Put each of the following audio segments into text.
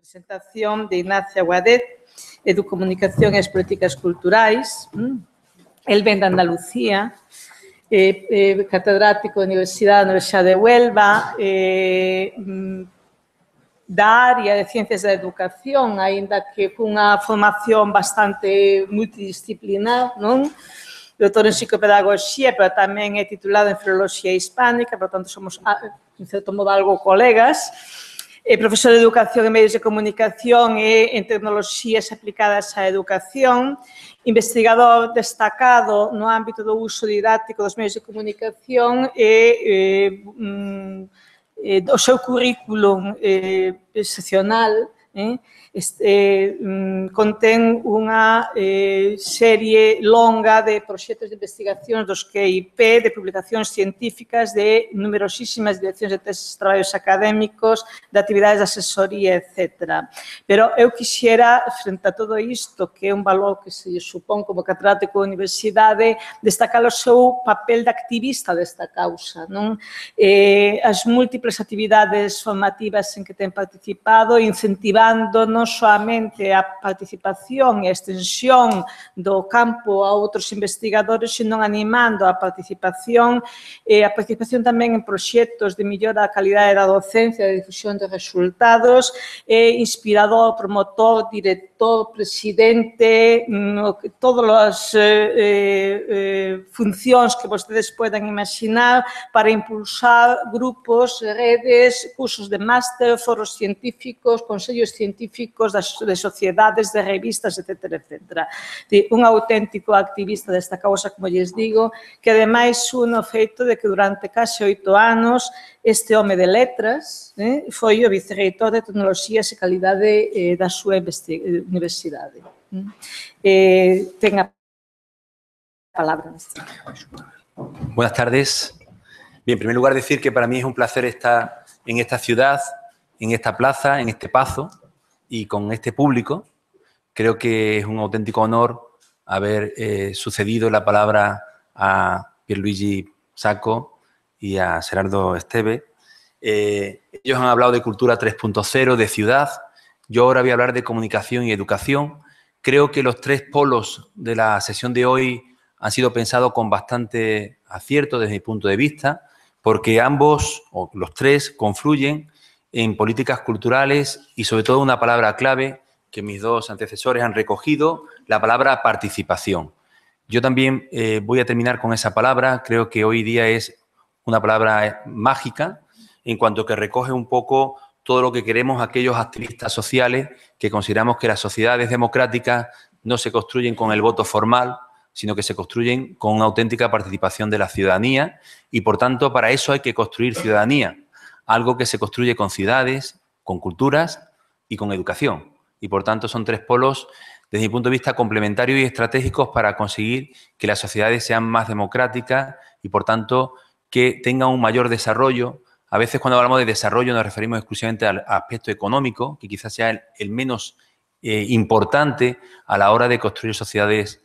presentación de Ignacia Guadet, Educomunicación e as Políticas Culturais. El ven de Andalucía, catedrático da Universidade de Huelva, da área de Ciencias da Educación, aínda que cunha formación bastante multidisciplinar, non? Doutor en Psicopedagoxía, pero tamén é titulado en Filoloxía Hispánica, por tanto, somos, en certo modo, algo colegas. Profesor de Educación en Medios de Comunicación e en Tecnoloxías aplicadas á educación, investigador destacado no ámbito do uso didáctico dos medios de comunicación e o seu currículum excepcional contén unha serie longa de proxectos de investigación dos QIP, de publicacións científicas, de numerosísimas direccións de teses, traballos académicos, de actividades de asesoría, etc. Pero eu quixera, frente a todo isto, que é un valor que se supón como catedrático da universidade, destacar o seu papel de activista desta causa, non? As múltiples actividades formativas en que ten participado, incentivando non soamente a participación e a extensión do campo a outros investigadores, sino animando a participación tamén en proxectos de mellora da calidade da docencia, de difusión de resultados, inspirador, promotor, director, presidente, todas as funcións que vostedes podan imaginar para impulsar grupos, redes, cursos de máster, foros científicos, consellos científicos, de sociedades, de revistas, etc. Un auténtico activista desta causa, como lles digo, que ademais uno feito de que durante case 8 anos este home de letras foi o vicerreitor de Tecnoloxías e Calidade da súa universidade. Ten a palabra. Buenas tardes. Bien, en primer lugar decir que para mí es un placer estar en esta ciudad, en esta plaza, en este Pazo y con este público. Creo que es un auténtico honor haber sucedido la palabra a Pierluigi Sacco y a Gerardo Esteve. Ellos han hablado de cultura 3.0, de ciudad. Yo ahora voy a hablar de comunicación y educación. Creo que los 3 polos de la sesión de hoy han sido pensados con bastante acierto desde mi punto de vista, porque ambos, o los 3, confluyen en políticas culturales y, sobre todo, una palabra clave que mis 2 antecesores han recogido, la palabra participación. Yo también voy a terminar con esa palabra. Creo que hoy día es una palabra mágica en cuanto que recoge un poco todo lo que queremos aquellos activistas sociales que consideramos que las sociedades democráticas no se construyen con el voto formal, sino que se construyen con una auténtica participación de la ciudadanía y, por tanto, para eso hay que construir ciudadanía. Algo que se construye con ciudades, con culturas y con educación. Y, por tanto, son 3 polos, desde mi punto de vista, complementarios y estratégicos para conseguir que las sociedades sean más democráticas y, por tanto, que tengan un mayor desarrollo. A veces, cuando hablamos de desarrollo, nos referimos exclusivamente al aspecto económico, que quizás sea el menos importante a la hora de construir sociedades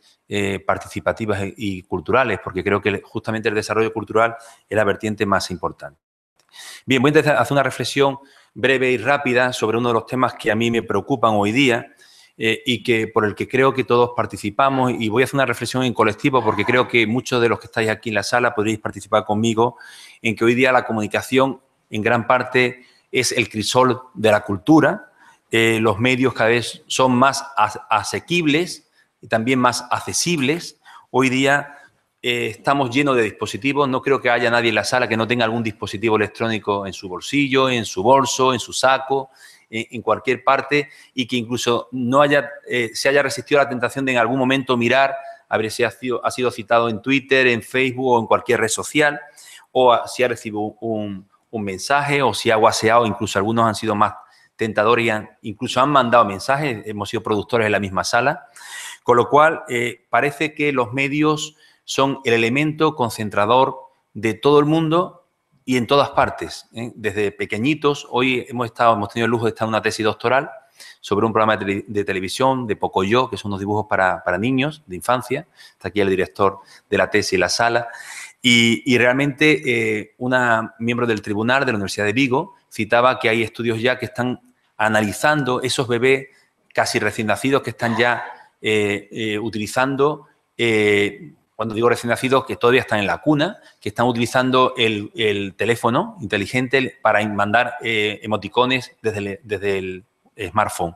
participativas y culturales, porque creo que justamente el desarrollo cultural es la vertiente más importante. Bien, voy a hacer una reflexión breve y rápida sobre uno de los temas que a mí me preocupan hoy día y por el que creo que todos participamos, y voy a hacer una reflexión en colectivo porque creo que muchos de los que estáis aquí en la sala podréis participar conmigo en que hoy día la comunicación en gran parte es el crisol de la cultura. Los medios cada vez son más asequibles y también más accesibles. Hoy día estamos llenos de dispositivos. No creo que haya nadie en la sala que no tenga algún dispositivo electrónico en su bolsillo, en su bolso, en su saco, en cualquier parte, y que incluso se haya resistido a la tentación de en algún momento mirar a ver si ha sido citado en Twitter, en Facebook o en cualquier red social, o si ha recibido un mensaje o si ha whatsappeado. Incluso algunos han sido más tentadores y incluso han mandado mensajes. Hemos sido productores en la misma sala. Con lo cual, parece que los medios son el elemento concentrador de todo el mundo y en todas partes, desde pequeñitos. Hoy hemos tenido el lujo de estar en una tesis doctoral sobre un programa de televisión de Pocoyo, que son unos dibujos para niños de infancia. Está aquí el director de la tesis en la sala. Y realmente una miembro del tribunal de la Universidad de Vigo citaba que hay estudios ya que están analizando esos bebés casi recién nacidos que están ya utilizando, cuando digo recién nacidos, que todavía están en la cuna, que están utilizando el teléfono inteligente para mandar emoticones desde el smartphone.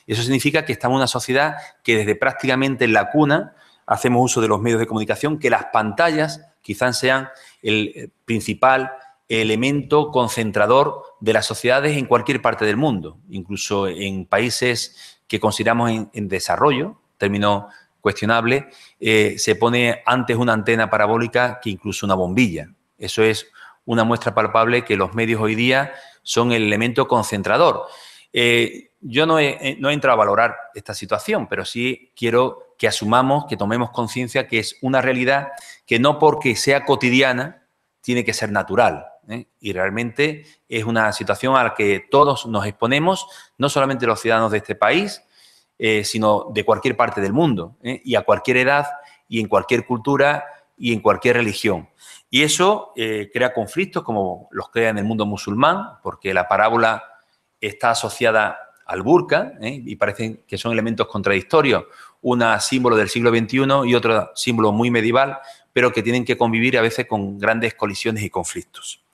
Eso significa que estamos en una sociedad que desde prácticamente en la cuna hacemos uso de los medios de comunicación, que las pantallas quizás sean el principal elemento concentrador de las sociedades en cualquier parte del mundo, incluso en países que consideramos en desarrollo, término cuestionable, se pone antes una antena parabólica que incluso una bombilla. Eso es una muestra palpable que los medios hoy día son el elemento concentrador. Yo no he entrado a valorar esta situación, pero sí quiero que asumamos, que tomemos conciencia que es una realidad que no porque sea cotidiana tiene que ser natural, ¿eh? Y realmente es una situación a la que todos nos exponemos, no solamente los ciudadanos de este país, sino de cualquier parte del mundo, ¿eh? Y a cualquier edad y en cualquier cultura y en cualquier religión. Y eso crea conflictos como los crea en el mundo musulmán, porque la parábola está asociada al burka, y parecen que son elementos contradictorios, una símbolo del siglo XXI y otro símbolo muy medieval, pero que tienen que convivir a veces con grandes colisiones y conflictos.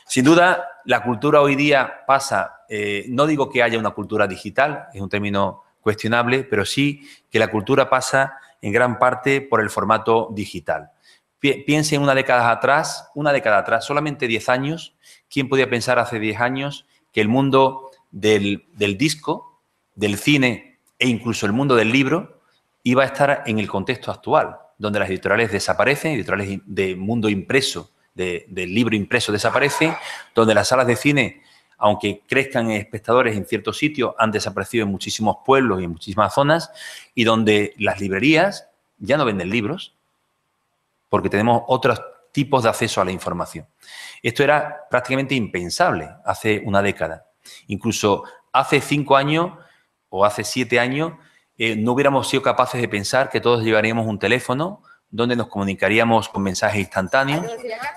Sin duda, la cultura hoy día pasa, no digo que haya una cultura digital, es un término cuestionable, pero sí que la cultura pasa en gran parte por el formato digital. Piense en una década atrás, solamente 10 años, ¿quién podía pensar hace 10 años que el mundo del disco, del cine e incluso el mundo del libro iba a estar en el contexto actual, donde las editoriales desaparecen, editoriales de mundo impreso, del libro impreso desaparecen, donde las salas de cine, aunque crezcan en espectadores en ciertos sitios, han desaparecido en muchísimos pueblos y en muchísimas zonas, y donde las librerías ya no venden libros, porque tenemos otros tipos de acceso a la información. Esto era prácticamente impensable hace una década. Incluso hace 5 años o hace 7 años no hubiéramos sido capaces de pensar que todos llevaríamos un teléfono donde nos comunicaríamos con mensajes instantáneos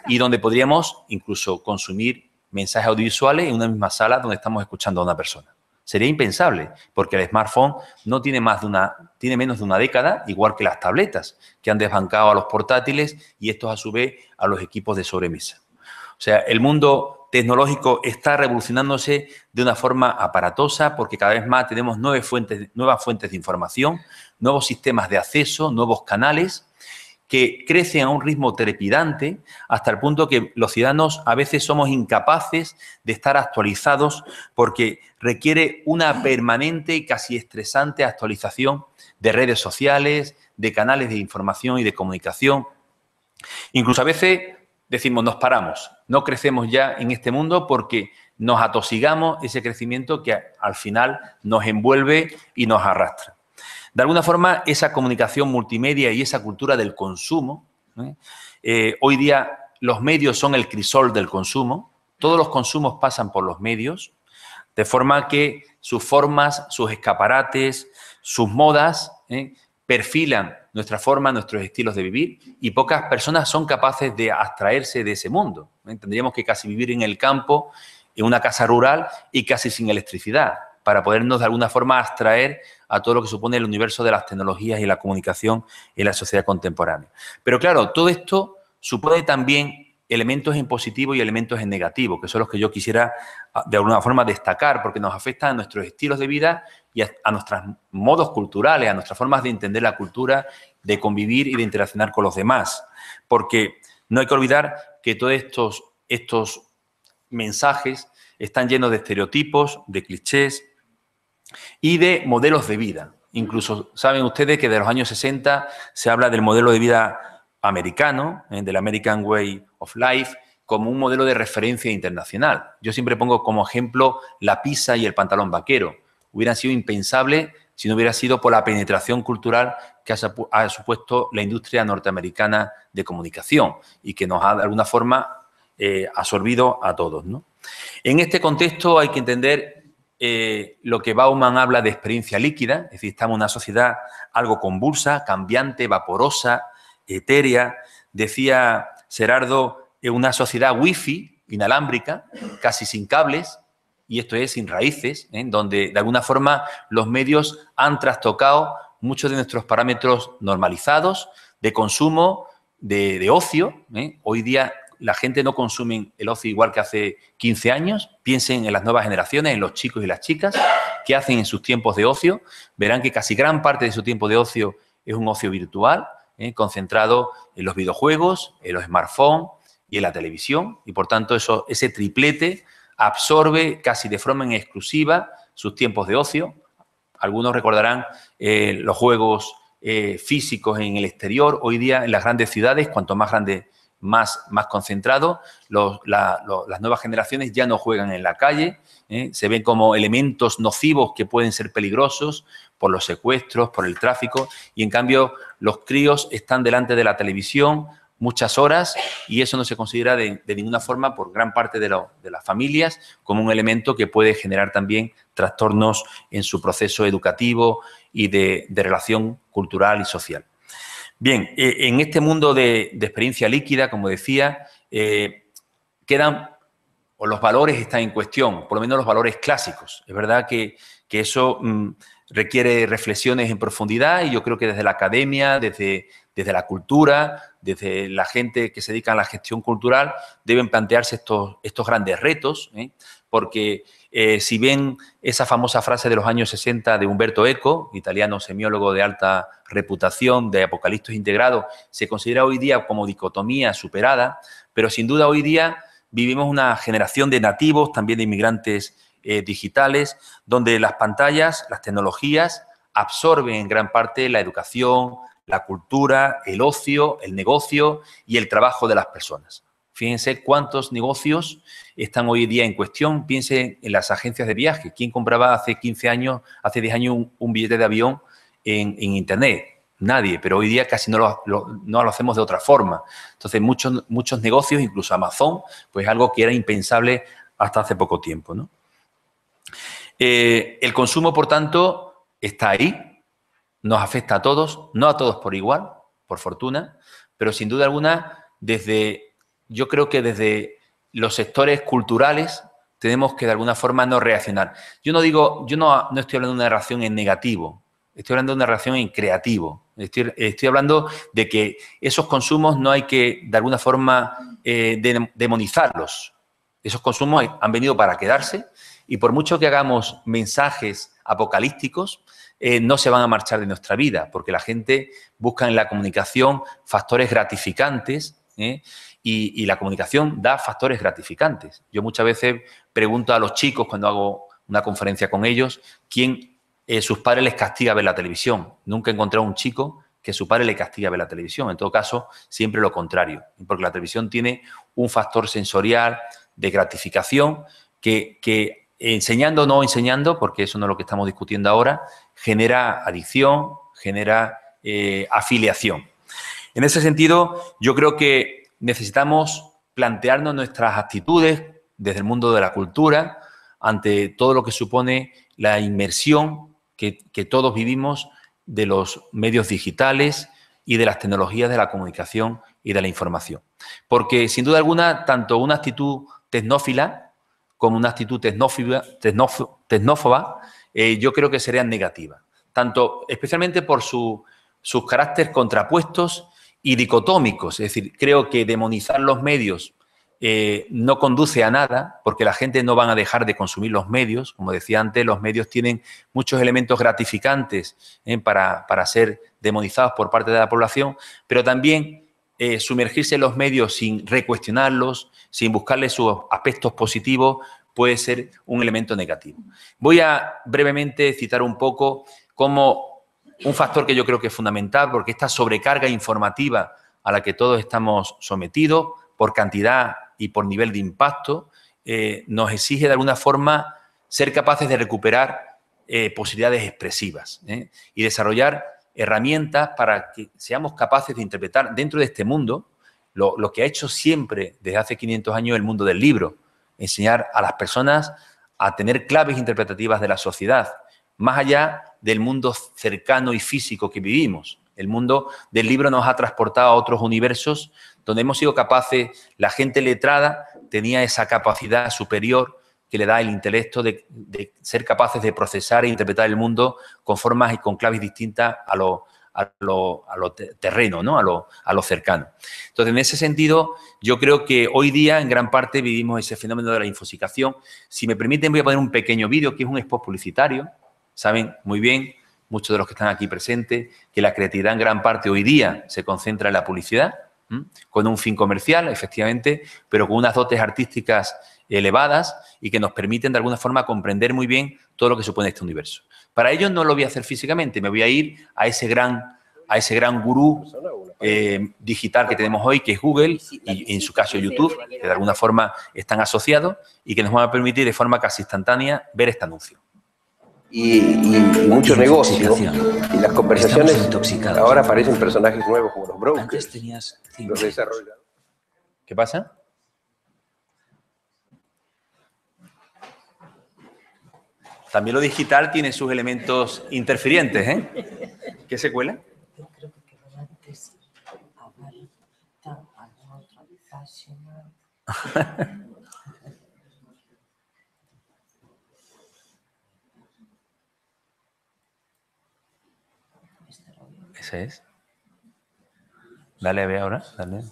y donde podríamos incluso consumir mensajes audiovisuales en una misma sala donde estamos escuchando a una persona. Sería impensable, porque el smartphone no tiene tiene menos de una década, igual que las tabletas, que han desbancado a los portátiles y estos a su vez a los equipos de sobremesa. O sea, el mundo tecnológico está revolucionándose de una forma aparatosa porque cada vez más tenemos nuevas fuentes de información, nuevos sistemas de acceso, nuevos canales que crecen a un ritmo trepidante hasta el punto que los ciudadanos a veces somos incapaces de estar actualizados porque requiere una permanente y casi estresante actualización de redes sociales, de canales de información y de comunicación. Incluso a veces decimos, nos paramos, no crecemos ya en este mundo porque nos atosigamos ese crecimiento que al final nos envuelve y nos arrastra. De alguna forma, esa comunicación multimedia y esa cultura del consumo, hoy día los medios son el crisol del consumo, todos los consumos pasan por los medios, de forma que sus formas, sus escaparates, sus modas, perfilan nuestra forma, nuestros estilos de vivir y pocas personas son capaces de abstraerse de ese mundo. Tendríamos que casi vivir en el campo, en una casa rural y casi sin electricidad, para podernos de alguna forma abstraer a todo lo que supone el universo de las tecnologías y la comunicación en la sociedad contemporánea. Pero claro, todo esto supone también elementos en positivo y elementos en negativo, que son los que yo quisiera de alguna forma destacar, porque nos afectan a nuestros estilos de vida y a nuestros modos culturales, a nuestras formas de entender la cultura, de convivir y de interaccionar con los demás. Porque no hay que olvidar que todos estos mensajes están llenos de estereotipos, de clichés y de modelos de vida. Incluso saben ustedes que de los años 60 se habla del modelo de vida americano, del American Way of Life, como un modelo de referencia internacional. Yo siempre pongo como ejemplo la pizza y el pantalón vaquero. Hubieran sido impensables si no hubiera sido por la penetración cultural que ha supuesto la industria norteamericana de comunicación y que nos ha de alguna forma absorbido a todos, ¿no? En este contexto hay que entender lo que Bauman habla de experiencia líquida, es decir, estamos en una sociedad algo convulsa, cambiante, vaporosa, etérea. Decía Serardo, una sociedad wifi, inalámbrica, casi sin cables, y esto es sin raíces, donde de alguna forma los medios han trastocado muchos de nuestros parámetros normalizados de consumo, de ocio. Hoy día la gente no consume el ocio igual que hace 15 años. Piensen en las nuevas generaciones, en los chicos y las chicas, qué hacen en sus tiempos de ocio. Verán que casi gran parte de su tiempo de ocio es un ocio virtual, concentrado en los videojuegos, en los smartphones y en la televisión. Y, por tanto, ese triplete absorbe casi de forma exclusiva sus tiempos de ocio. Algunos recordarán los juegos físicos en el exterior. Hoy día, en las grandes ciudades, cuanto más grande, más concentrado, las nuevas generaciones ya no juegan en la calle, se ven como elementos nocivos que pueden ser peligrosos por los secuestros, por el tráfico, y en cambio los críos están delante de la televisión muchas horas y eso no se considera de ninguna forma por gran parte de las familias como un elemento que puede generar también trastornos en su proceso educativo y de relación cultural y social. Bien, en este mundo de experiencia líquida, como decía, los valores están en cuestión, por lo menos los valores clásicos. Es verdad que eso requiere reflexiones en profundidad y yo creo que desde la academia, desde la cultura, desde la gente que se dedica a la gestión cultural, deben plantearse estos grandes retos, porque si ven esa famosa frase de los años 60 de Umberto Eco, italiano semiólogo de alta reputación, de Apocalipsis integrado, se considera hoy día como dicotomía superada, pero sin duda hoy día vivimos una generación de nativos, también de inmigrantes digitales, donde las pantallas, las tecnologías absorben en gran parte la educación, la cultura, el ocio, el negocio y el trabajo de las personas. Fíjense cuántos negocios están hoy en día en cuestión. Piensen en las agencias de viaje. ¿Quién compraba hace 15 años, hace 10 años un billete de avión en Internet? Nadie, pero hoy día casi no lo hacemos de otra forma. Entonces, muchos negocios, incluso Amazon, pues algo que era impensable hasta hace poco tiempo, ¿no? El consumo, por tanto, está ahí, nos afecta a todos, no a todos por igual, por fortuna, pero sin duda alguna, yo creo que desde los sectores culturales tenemos que de alguna forma no reaccionar. Yo no estoy hablando de una reacción en negativo, estoy hablando de una reacción en creativo. Estoy hablando de que esos consumos no hay que, de alguna forma, demonizarlos. Esos consumos han venido para quedarse y por mucho que hagamos mensajes apocalípticos, no se van a marchar de nuestra vida, porque la gente busca en la comunicación factores gratificantes, y la comunicación da factores gratificantes. Yo muchas veces pregunto a los chicos cuando hago una conferencia con ellos, quién sus padres les castiga ver la televisión. Nunca he encontrado un chico que su padre le castiga ver la televisión. En todo caso, siempre lo contrario, porque la televisión tiene un factor sensorial de gratificación que enseñando o no enseñando, porque eso no es lo que estamos discutiendo ahora, genera adicción, genera afiliación. En ese sentido, yo creo que necesitamos plantearnos nuestras actitudes desde el mundo de la cultura ante todo lo que supone la inmersión que todos vivimos de los medios digitales y de las tecnologías de la comunicación y de la información. Porque, sin duda alguna, tanto una actitud tecnófila como una actitud tecnófoba, yo creo que serían negativas. Especialmente por sus caracteres contrapuestos y dicotómicos. Es decir, creo que demonizar los medios no conduce a nada, porque la gente no van a dejar de consumir los medios. Como decía antes, los medios tienen muchos elementos gratificantes para ser demonizados por parte de la población, pero también sumergirse en los medios sin recuestionarlos, sin buscarle sus aspectos positivos, puede ser un elemento negativo. Voy a brevemente citar un poco como un factor que yo creo que es fundamental, porque esta sobrecarga informativa a la que todos estamos sometidos, por cantidad y por nivel de impacto, nos exige de alguna forma ser capaces de recuperar posibilidades expresivas y desarrollar herramientas para que seamos capaces de interpretar dentro de este mundo lo que ha hecho siempre desde hace 500 años el mundo del libro, enseñar a las personas a tener claves interpretativas de la sociedad, más allá del mundo cercano y físico que vivimos. El mundo del libro nos ha transportado a otros universos donde hemos sido capaces, la gente letrada tenía esa capacidad superior que le da el intelecto de ser capaces de procesar e interpretar el mundo con formas y con claves distintas a lo terreno, ¿no? a lo cercano. Entonces, en ese sentido, yo creo que hoy día, en gran parte, vivimos ese fenómeno de la infosicación. Si me permiten, voy a poner un pequeño vídeo, que es un spot publicitario. Saben muy bien, muchos de los que están aquí presentes, que la creatividad en gran parte hoy día se concentra en la publicidad, con un fin comercial, efectivamente, pero con unas dotes artísticas elevadas y que nos permiten, de alguna forma, comprender muy bien todo lo que supone este universo. Para ello no lo voy a hacer físicamente, me voy a ir a ese gran gurú digital que tenemos hoy, que es Google, y en su caso YouTube, que de alguna forma están asociados y que nos van a permitir de forma casi instantánea ver este anuncio. Y mucho negocio, y las conversaciones, ahora aparecen personajes nuevos como los brokers, los desarrolladores. ¿Qué pasa? También lo digital tiene sus elementos interfirientes, ¿eh? ¿Qué se cuela? Yo creo que quedó antes abarta a otra página. Ese es. Dale a ver ahora, dale.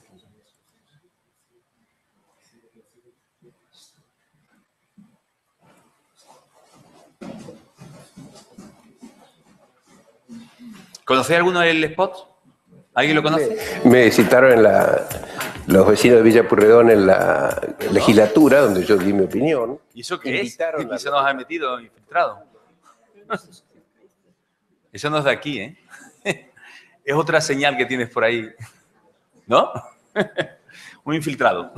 ¿Conocéis alguno del spot? ¿Alguien lo conoce? Me citaron los vecinos de Villa Pueyrredón en la legislatura, donde yo di mi opinión. ¿Y eso qué es? ¿Qué se nos ha metido infiltrado? Eso no es de aquí, ¿eh? Es otra señal que tienes por ahí, ¿no? Un infiltrado.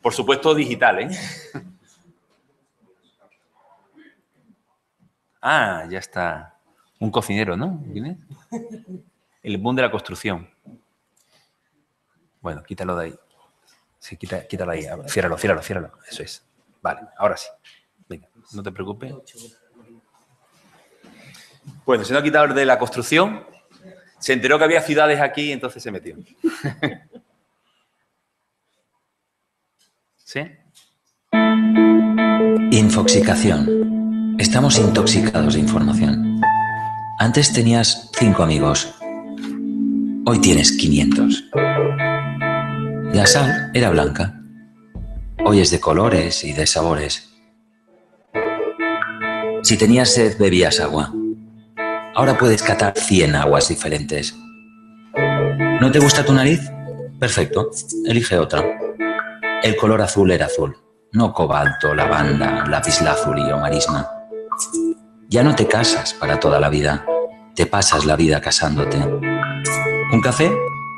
Por supuesto, digital, ¿eh? Ah, ya está. Un cocinero, ¿no? ¿Quién es? El boom de la construcción. Bueno, quítalo de ahí. Sí, quítalo ahí. Ciérralo. Eso es. Vale, ahora sí. Venga, no te preocupes. Bueno, se nos ha quitado el de la construcción. Se enteró que había ciudades aquí y entonces se metió. ¿Sí? Infoxicación. Estamos intoxicados de información. Antes tenías 5 amigos. Hoy tienes 500. La sal era blanca. Hoy es de colores y de sabores. Si tenías sed, bebías agua. Ahora puedes catar 100 aguas diferentes. ¿No te gusta tu nariz? Perfecto, elige otra. El color azul era azul, no cobalto, lavanda, lapislázuli o marisma. Ya no te casas para toda la vida, te pasas la vida casándote. ¿Un café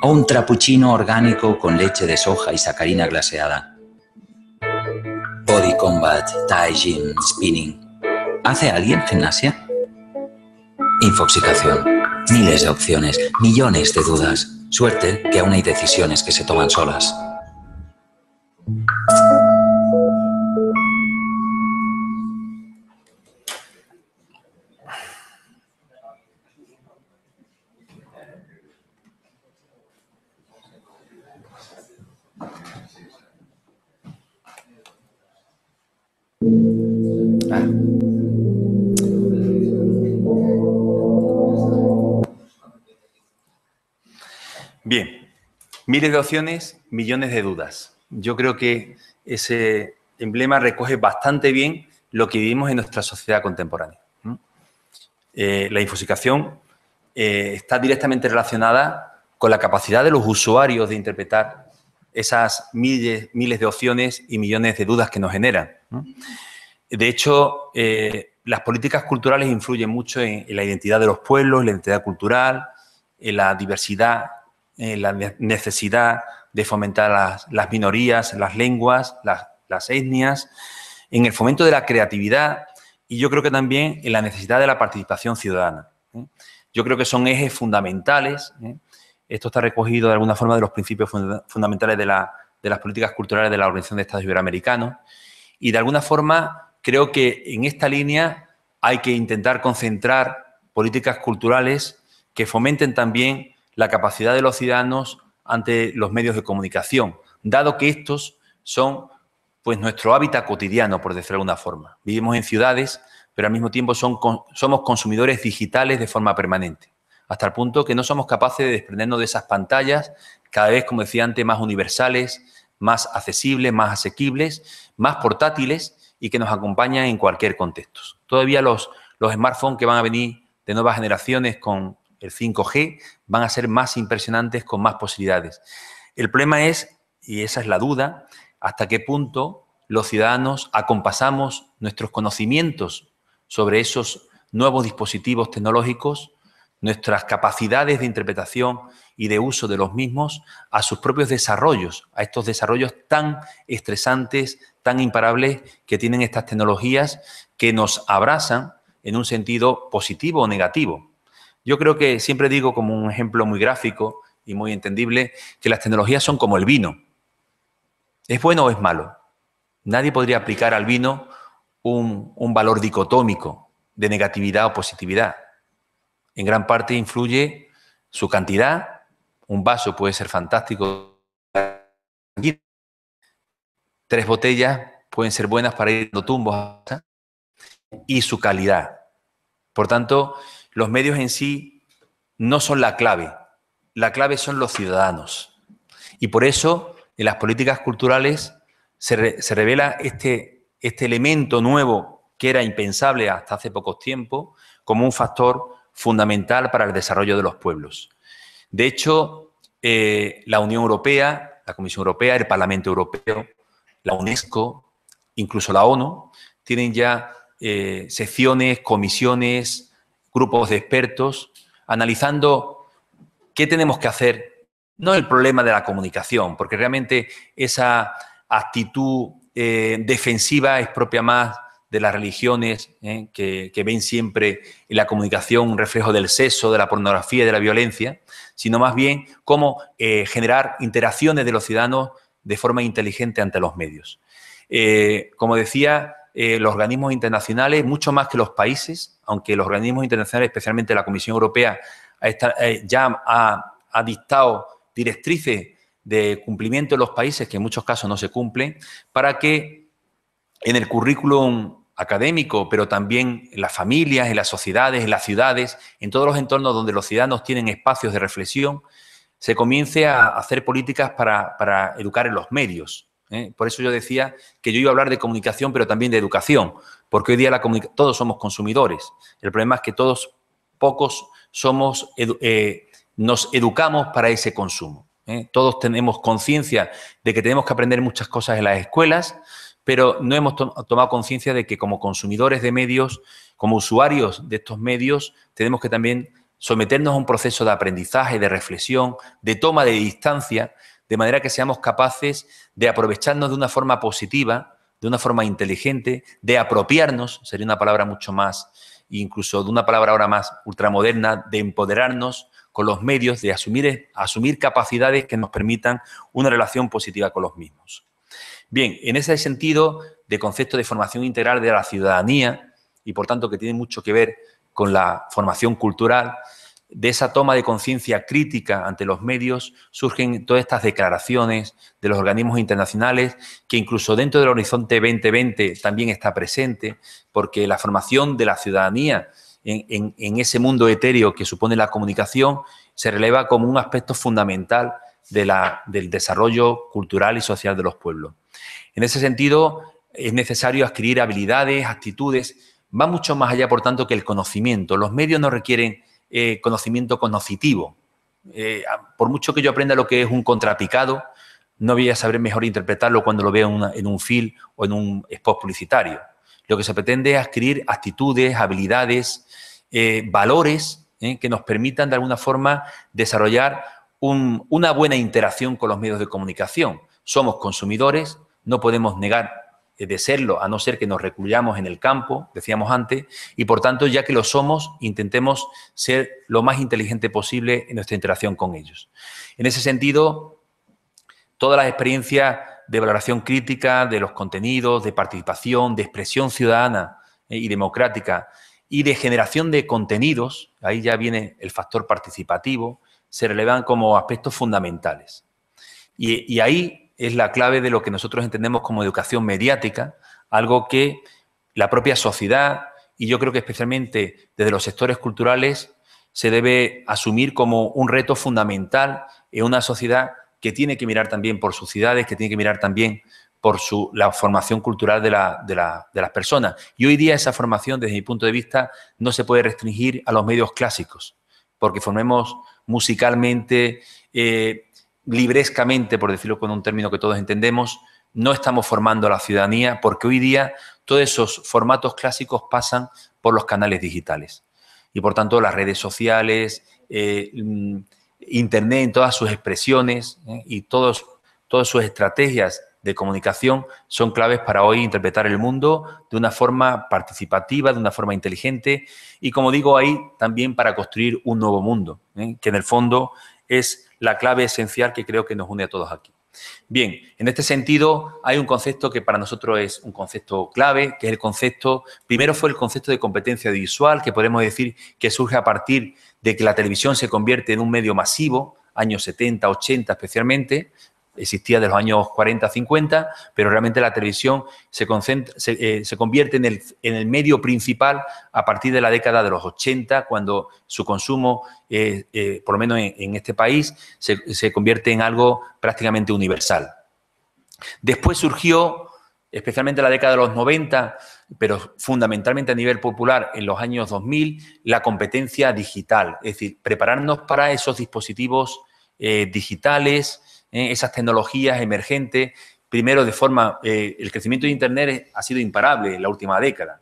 o un trapuchino orgánico con leche de soja y sacarina glaseada? Body combat, Thai gym, spinning. ¿Hace alguien gimnasia? Infoxicación. Miles de opciones, millones de dudas. Suerte que aún hay decisiones que se toman solas. Bien, miles de opciones, millones de dudas. Yo creo que ese emblema recoge bastante bien lo que vivimos en nuestra sociedad contemporánea. La infosicación está directamente relacionada con la capacidad de los usuarios de interpretar esas miles de opciones y millones de dudas que nos generan. De hecho, las políticas culturales influyen mucho en la identidad de los pueblos, en la identidad cultural, en la diversidad, en la necesidad de fomentar las minorías, las lenguas, las etnias, en el fomento de la creatividad y yo creo que también en la necesidad de la participación ciudadana. Yo creo que son ejes fundamentales. Esto está recogido de alguna forma de los principios fundamentales de las políticas culturales de la Organización de Estados Iberoamericanos y de alguna forma creo que en esta línea hay que intentar concentrar políticas culturales que fomenten también la capacidad de los ciudadanos ante los medios de comunicación, dado que estos son pues nuestro hábitat cotidiano, por decirlo de alguna forma. Vivimos en ciudades, pero al mismo tiempo somos consumidores digitales de forma permanente, hasta el punto que no somos capaces de desprendernos de esas pantallas, cada vez, como decía antes, más universales, más accesibles, más asequibles, más portátiles y que nos acompañan en cualquier contexto. Todavía los smartphones que van a venir de nuevas generaciones con el 5G van a ser más impresionantes, con más posibilidades. El problema es, y esa es la duda, hasta qué punto los ciudadanos acompasamos nuestros conocimientos sobre esos nuevos dispositivos tecnológicos, nuestras capacidades de interpretación y de uso de los mismos a sus propios desarrollos, a estos desarrollos tan estresantes, tan imparables que tienen estas tecnologías que nos abrazan en un sentido positivo o negativo. Yo creo que siempre digo, como un ejemplo muy gráfico y muy entendible, que las tecnologías son como el vino. ¿Es bueno o es malo? Nadie podría aplicar al vino un valor dicotómico de negatividad o positividad. En gran parte influye su cantidad. Un vaso puede ser fantástico. 3 botellas pueden ser buenas para ir dando tumbos. Y su calidad. Por tanto, los medios en sí no son la clave. La clave son los ciudadanos. Y por eso, en las políticas culturales se revela este elemento nuevo que era impensable hasta hace poco tiempo como un factor fundamental para el desarrollo de los pueblos. De hecho, la Unión Europea, la Comisión Europea, el Parlamento Europeo, la UNESCO, incluso la ONU, tienen ya secciones, comisiones, grupos de expertos analizando qué tenemos que hacer. No el problema de la comunicación, porque realmente esa actitud defensiva es propia más de las religiones que ven siempre en la comunicación un reflejo del sexo, de la pornografía y de la violencia, sino más bien cómo generar interacciones de los ciudadanos de forma inteligente ante los medios. Como decía, los organismos internacionales, mucho más que los países, aunque los organismos internacionales, especialmente la Comisión Europea, ya ha dictado directrices de cumplimiento en los países que en muchos casos no se cumplen, para que en el currículum académico, pero también en las familias, en las sociedades, en las ciudades, en todos los entornos donde los ciudadanos tienen espacios de reflexión, se comience a hacer políticas para educar en los medios. Por eso yo decía que yo iba a hablar de comunicación, pero también de educación, porque hoy día todos somos consumidores. El problema es que pocos nos educamos para ese consumo. Todos tenemos conciencia de que tenemos que aprender muchas cosas en las escuelas, pero no hemos tomado conciencia de que como consumidores de medios, como usuarios de estos medios, tenemos que también someternos a un proceso de aprendizaje, de reflexión, de toma de distancia, de manera que seamos capaces de aprovecharnos de una forma positiva, de una forma inteligente, de apropiarnos, sería una palabra mucho más, incluso de una palabra ahora más ultramoderna, de empoderarnos con los medios, de asumir capacidades que nos permitan una relación positiva con los mismos. Bien, en ese sentido de concepto de formación integral de la ciudadanía, y por tanto que tiene mucho que ver con la formación cultural, de esa toma de conciencia crítica ante los medios, surgen todas estas declaraciones de los organismos internacionales, que incluso dentro del Horizonte 2020 también está presente, porque la formación de la ciudadanía en ese mundo etéreo que supone la comunicación se releva como un aspecto fundamental del desarrollo cultural y social de los pueblos. En ese sentido, es necesario adquirir habilidades, actitudes, va mucho más allá, por tanto, que el conocimiento. Los medios no requieren conocimiento cognoscitivo. Por mucho que yo aprenda lo que es un contrapicado, no voy a saber mejor interpretarlo cuando lo veo en un film o en un spot publicitario. Lo que se pretende es adquirir actitudes, habilidades, valores que nos permitan de alguna forma desarrollar una buena interacción con los medios de comunicación. Somos consumidores, no podemos negar de serlo, a no ser que nos recluyamos en el campo, decíamos antes, y por tanto, ya que lo somos, intentemos ser lo más inteligente posible en nuestra interacción con ellos. En ese sentido, todas las experiencias de valoración crítica de los contenidos, de participación, de expresión ciudadana y democrática y de generación de contenidos, ahí ya viene el factor participativo, se relevan como aspectos fundamentales. Y ahí es la clave de lo que nosotros entendemos como educación mediática, algo que la propia sociedad, y yo creo que especialmente desde los sectores culturales, se debe asumir como un reto fundamental en una sociedad que tiene que mirar también por sus ciudades, que tiene que mirar también por la formación cultural de las personas. Y hoy día esa formación, desde mi punto de vista, no se puede restringir a los medios clásicos, porque formemos musicalmente, librescamente, por decirlo con un término que todos entendemos, no estamos formando a la ciudadanía, porque hoy día todos esos formatos clásicos pasan por los canales digitales. Y, por tanto, las redes sociales, Internet en todas sus expresiones y todas sus estrategias de comunicación son claves para hoy interpretar el mundo de una forma participativa, de una forma inteligente y, como digo ahí, también para construir un nuevo mundo, que en el fondo es la clave esencial que creo que nos une a todos aquí. Bien, en este sentido hay un concepto que para nosotros es un concepto clave, que es el concepto, primero fue el concepto de competencia visual, que podemos decir que surge a partir de que la televisión se convierte en un medio masivo, años 70, 80 especialmente, existía de los años 40, 50, pero realmente la televisión se convierte en el medio principal a partir de la década de los 80, cuando su consumo, por lo menos en este país, se convierte en algo prácticamente universal. Después surgió, especialmente en la década de los 90, pero fundamentalmente a nivel popular en los años 2000, la competencia digital, es decir, prepararnos para esos dispositivos digitales, esas tecnologías emergentes. Primero, el crecimiento de Internet ha sido imparable en la última década.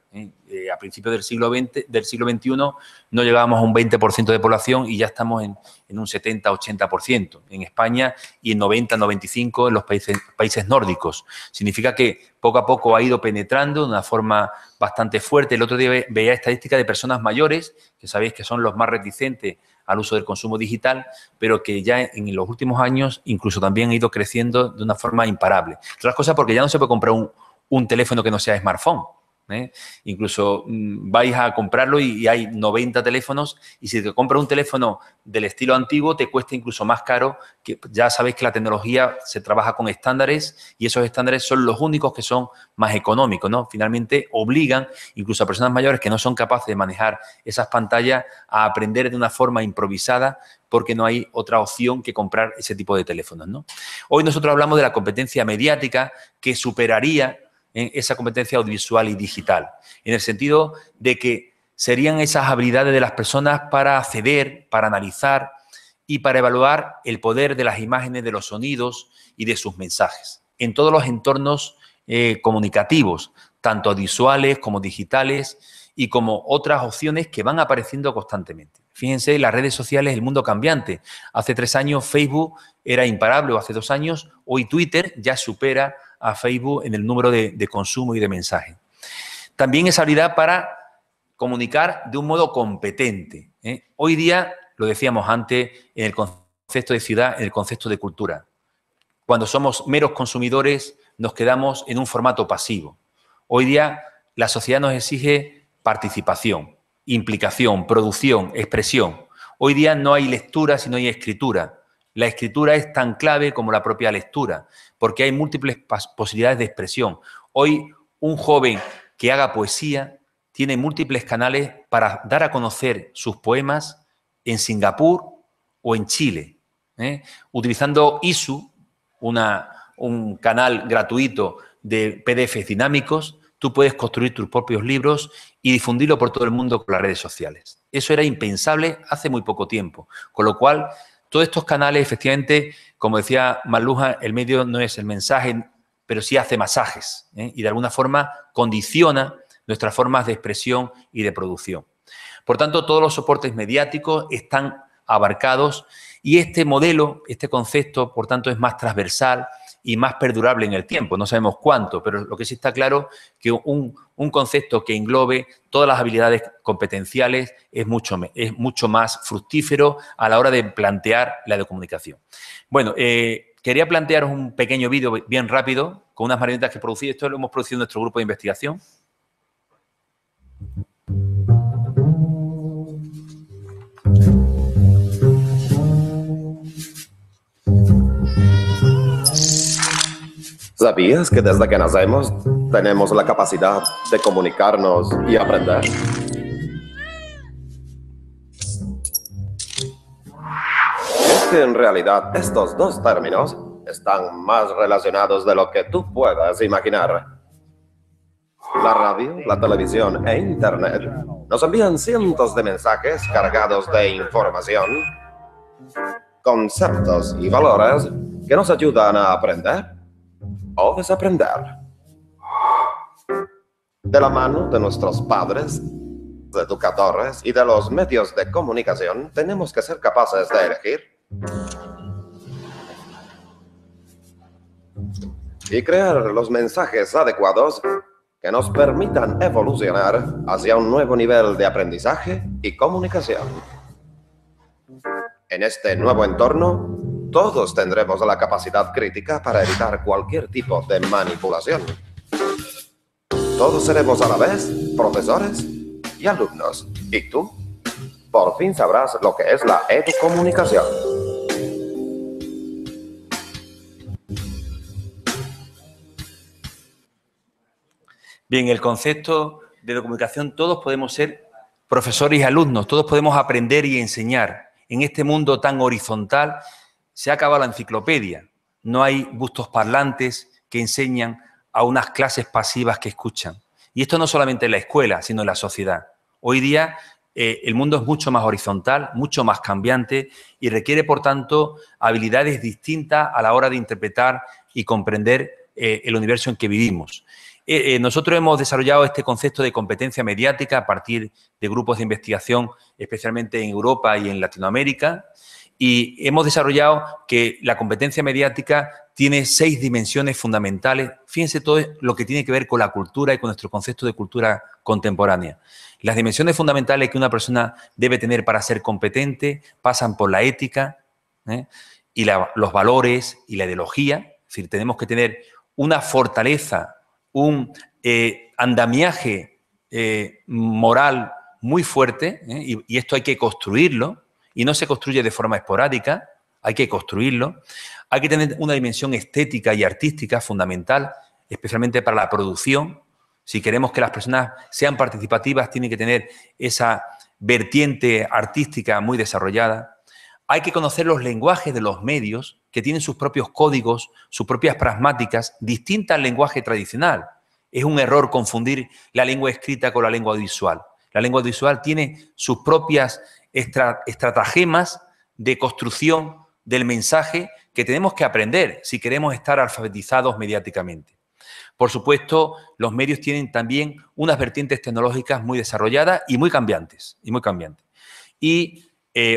A principios del siglo XXI no llegábamos a un 20% de población y ya estamos en un 70-80% en España y en 90-95% en los países nórdicos. Significa que poco a poco ha ido penetrando de una forma bastante fuerte. El otro día veía estadísticas de personas mayores, que sabéis que son los más reticentes al uso del consumo digital, pero que ya en los últimos años incluso también ha ido creciendo de una forma imparable. Otras cosas porque ya no se puede comprar un teléfono que no sea smartphone. Incluso vais a comprarlo y hay 90 teléfonos y si te compras un teléfono del estilo antiguo te cuesta incluso más caro, que ya sabéis que la tecnología se trabaja con estándares y esos estándares son los únicos que son más económicos, ¿no? Finalmente obligan incluso a personas mayores que no son capaces de manejar esas pantallas a aprender de una forma improvisada porque no hay otra opción que comprar ese tipo de teléfonos, ¿no? Hoy nosotros hablamos de la competencia mediática que superaría esa competencia audiovisual y digital, en el sentido de que serían esas habilidades de las personas para acceder, para analizar y para evaluar el poder de las imágenes, de los sonidos y de sus mensajes en todos los entornos comunicativos, tanto audiovisuales como digitales y como otras opciones que van apareciendo constantemente. Fíjense, las redes sociales, el mundo cambiante. Hace 3 años Facebook era imparable, o hace 2 años, hoy Twitter ya supera a Facebook en el número de consumo y de mensajes. También esa habilidad para comunicar de un modo competente. Hoy día, lo decíamos antes, en el concepto de ciudad, en el concepto de cultura. Cuando somos meros consumidores, nos quedamos en un formato pasivo. Hoy día, la sociedad nos exige participación, implicación, producción, expresión. Hoy día no hay lectura, sino hay escritura. La escritura es tan clave como la propia lectura, porque hay múltiples posibilidades de expresión. Hoy, un joven que haga poesía tiene múltiples canales para dar a conocer sus poemas en Singapur o en Chile. Utilizando ISU, un canal gratuito de PDFs dinámicos, tú puedes construir tus propios libros y difundirlo por todo el mundo con las redes sociales. Eso era impensable hace muy poco tiempo, con lo cual todos estos canales, efectivamente, como decía Marluja, el medio no es el mensaje, pero sí hace masajes, y de alguna forma condiciona nuestras formas de expresión y de producción. Por tanto, todos los soportes mediáticos están abarcados y este modelo, este concepto, por tanto, es más transversal y más perdurable en el tiempo. No sabemos cuánto, pero lo que sí está claro es que un concepto que englobe todas las habilidades competenciales es mucho más fructífero a la hora de plantear la comunicación. Bueno, quería plantearos un pequeño vídeo bien rápido con unas marionetas que producí. Esto lo hemos producido en nuestro grupo de investigación. ¿Sabías que desde que nacemos tenemos la capacidad de comunicarnos y aprender? Es que en realidad estos dos términos están más relacionados de lo que tú puedas imaginar. La radio, la televisión e Internet nos envían cientos de mensajes cargados de información, conceptos y valores que nos ayudan a aprender o desaprender. De la mano de nuestros padres, educadores y de los medios de comunicación, tenemos que ser capaces de elegir y crear los mensajes adecuados que nos permitan evolucionar hacia un nuevo nivel de aprendizaje y comunicación. En este nuevo entorno, todos tendremos la capacidad crítica para evitar cualquier tipo de manipulación. Todos seremos a la vez profesores y alumnos. Y tú, por fin sabrás lo que es la educomunicación. Bien, el concepto de educomunicación, todos podemos ser profesores y alumnos, todos podemos aprender y enseñar. En este mundo tan horizontal se ha acabado la enciclopedia. No hay bustos parlantes que enseñan a unas clases pasivas que escuchan. Y esto no solamente en la escuela, sino en la sociedad. Hoy día el mundo es mucho más horizontal, mucho más cambiante y requiere, por tanto, habilidades distintas a la hora de interpretar y comprender el universo en que vivimos. Nosotros hemos desarrollado este concepto de competencia mediática a partir de grupos de investigación, especialmente en Europa y en Latinoamérica, y hemos desarrollado que la competencia mediática tiene 6 dimensiones fundamentales. Fíjense todo lo que tiene que ver con la cultura y con nuestro concepto de cultura contemporánea. Las dimensiones fundamentales que una persona debe tener para ser competente pasan por la ética y los valores y la ideología. Es decir, tenemos que tener una fortaleza, un andamiaje moral muy fuerte, y esto hay que construirlo, y no se construye de forma esporádica, hay que construirlo. Hay que tener una dimensión estética y artística fundamental, especialmente para la producción. Si queremos que las personas sean participativas, tienen que tener esa vertiente artística muy desarrollada. Hay que conocer los lenguajes de los medios, que tienen sus propios códigos, sus propias pragmáticas, distintas al lenguaje tradicional. Es un error confundir la lengua escrita con la lengua visual. La lengua visual tiene sus propias estratagemas de construcción del mensaje que tenemos que aprender si queremos estar alfabetizados mediáticamente. Por supuesto, los medios tienen también unas vertientes tecnológicas muy desarrolladas y muy cambiantes. Y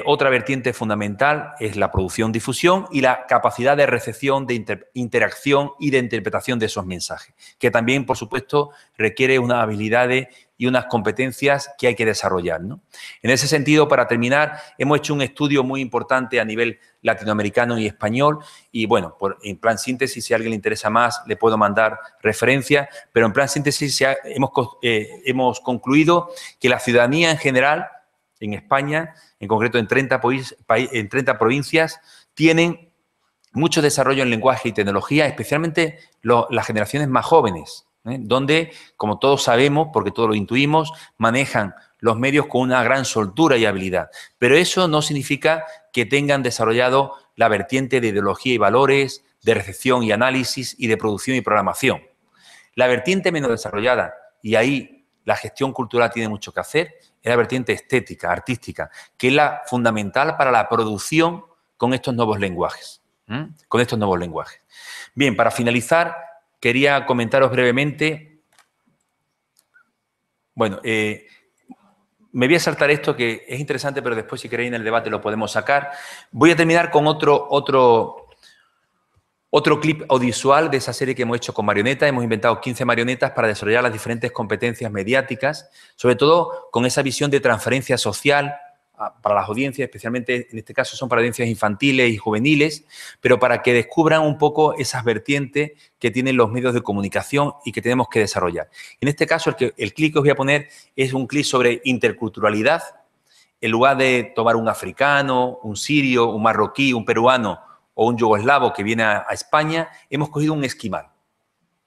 otra vertiente fundamental es la producción-difusión y la capacidad de recepción, de interacción y de interpretación de esos mensajes, que también, por supuesto, requiere unas habilidades y unas competencias que hay que desarrollar, ¿no? En ese sentido, para terminar, hemos hecho un estudio muy importante a nivel latinoamericano y español y, bueno, en plan síntesis, si a alguien le interesa más, le puedo mandar referencias, pero en plan síntesis hemos concluido que la ciudadanía en general, en España, en concreto en 30 provincias, tienen mucho desarrollo en lenguaje y tecnología, especialmente las generaciones más jóvenes, donde, como todos sabemos, porque todos lo intuimos, manejan los medios con una gran soltura y habilidad. Pero eso no significa que tengan desarrollado la vertiente de ideología y valores, de recepción y análisis y de producción y programación. La vertiente menos desarrollada, y ahí la gestión cultural tiene mucho que hacer, es la vertiente estética, artística, que es la fundamental para la producción con estos nuevos lenguajes. Bien, para finalizar, quería comentaros brevemente, bueno, me voy a saltar esto que es interesante, pero después si queréis en el debate lo podemos sacar. Voy a terminar con otro clip audiovisual de esa serie que hemos hecho con marionetas. Hemos inventado 15 marionetas para desarrollar las diferentes competencias mediáticas, sobre todo con esa visión de transferencia social para las audiencias, especialmente en este caso son para audiencias infantiles y juveniles, pero para que descubran un poco esas vertientes que tienen los medios de comunicación y que tenemos que desarrollar. En este caso, el clip que os voy a poner es un clip sobre interculturalidad. En lugar de tomar un africano, un sirio, un marroquí, un peruano o un yugoslavo que viene a España, hemos cogido un esquimal.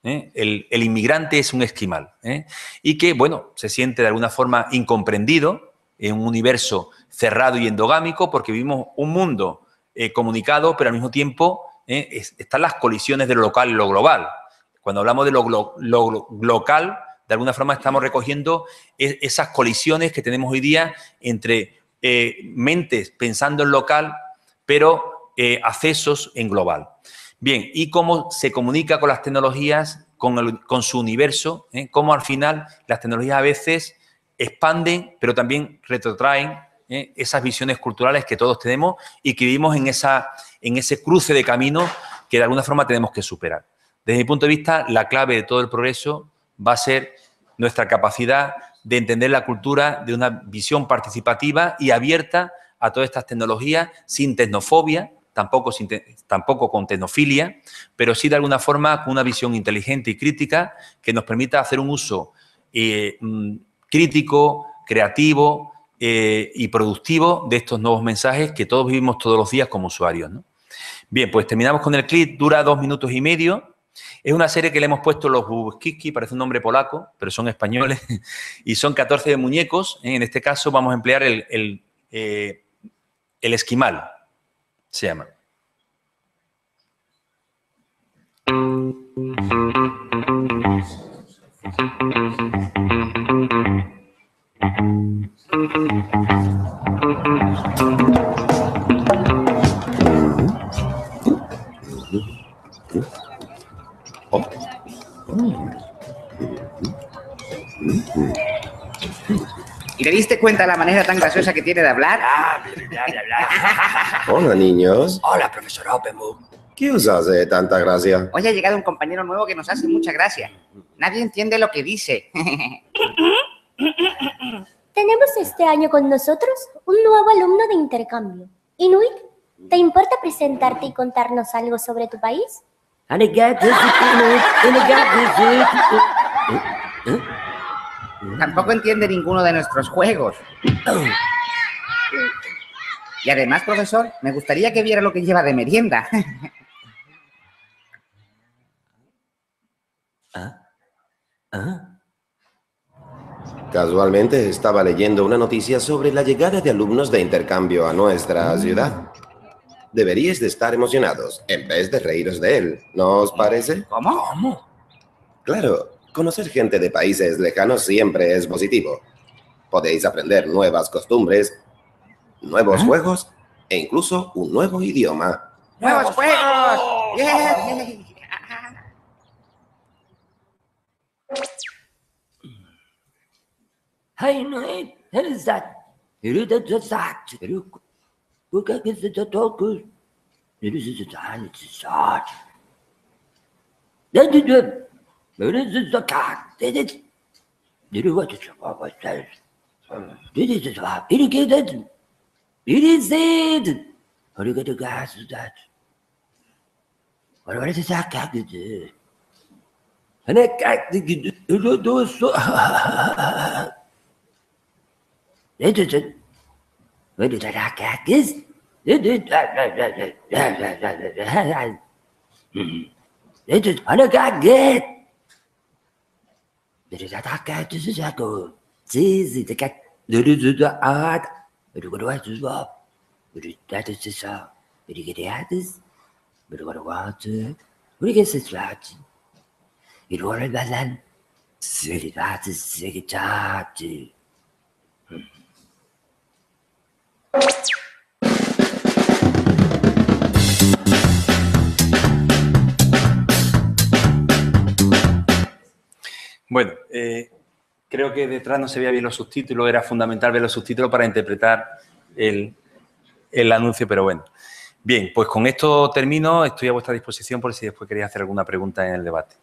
El inmigrante es un esquimal, y que, bueno, se siente de alguna forma incomprendido en un universo cerrado y endogámico porque vivimos un mundo comunicado, pero al mismo tiempo están las colisiones de lo local y lo global. Cuando hablamos de lo local, de alguna forma estamos recogiendo esas colisiones que tenemos hoy día entre mentes pensando en local, pero accesos en global. Bien, y cómo se comunica con las tecnologías, con su universo, cómo al final las tecnologías a veces expanden, pero también retrotraen esas visiones culturales que todos tenemos y que vivimos en ese cruce de caminos que de alguna forma tenemos que superar. Desde mi punto de vista, la clave de todo el progreso va a ser nuestra capacidad de entender la cultura de una visión participativa y abierta a todas estas tecnologías sin tecnofobia, tampoco con tecnofilia, pero sí de alguna forma con una visión inteligente y crítica que nos permita hacer un uso crítico, creativo y productivo de estos nuevos mensajes que todos vivimos todos los días como usuarios, ¿no? Bien, pues terminamos con el clip, dura 2 minutos y medio. Es una serie que le hemos puesto los Bubuskiki, parece un nombre polaco, pero son españoles, y son 14 muñecos. En este caso vamos a emplear el esquimal, se llama. ¿Y te diste cuenta de la manera tan graciosa que tiene de hablar? Hola, niños. Hola, profesor Oppenboom. ¿Qué os hace tanta gracia? Hoy ha llegado un compañero nuevo que nos hace mucha gracia. Nadie entiende lo que dice. Tenemos este año con nosotros un nuevo alumno de intercambio. Inuit, ¿te importa presentarte y contarnos algo sobre tu país? Tampoco entiende ninguno de nuestros juegos. Y además, profesor, me gustaría que viera lo que lleva de merienda. Casualmente estaba leyendo una noticia sobre la llegada de alumnos de intercambio a nuestra ciudad. Deberíais de estar emocionados en vez de reíros de él, ¿no os parece? ¿Cómo? Claro, conocer gente de países lejanos siempre es positivo. Podéis aprender nuevas costumbres, nuevos juegos e incluso un nuevo idioma. ¡Nuevos juegos! ¡Yeah! Hey, no, what is that? Look at the doctor. It is the time to start. Then you where is the cat? Did it? Did you watch it? What says? Did it? Irrigated. It is it. How do you get the gas to that? What is that cat? And that cat, you do so. It is it. Where did that cat is? It is what a cat get. There is a cat. This is a go. See the cat. There is the art. But you go to watch as well. But that is the sound. But you get the artist. But you go to watch it. But you get the stretch. You want it, Balan. See the artist. See the chart. Bueno, creo que detrás no se veía bien los subtítulos, era fundamental ver los subtítulos para interpretar el anuncio, pero bueno. Bien, pues con esto termino, estoy a vuestra disposición por si después queréis hacer alguna pregunta en el debate.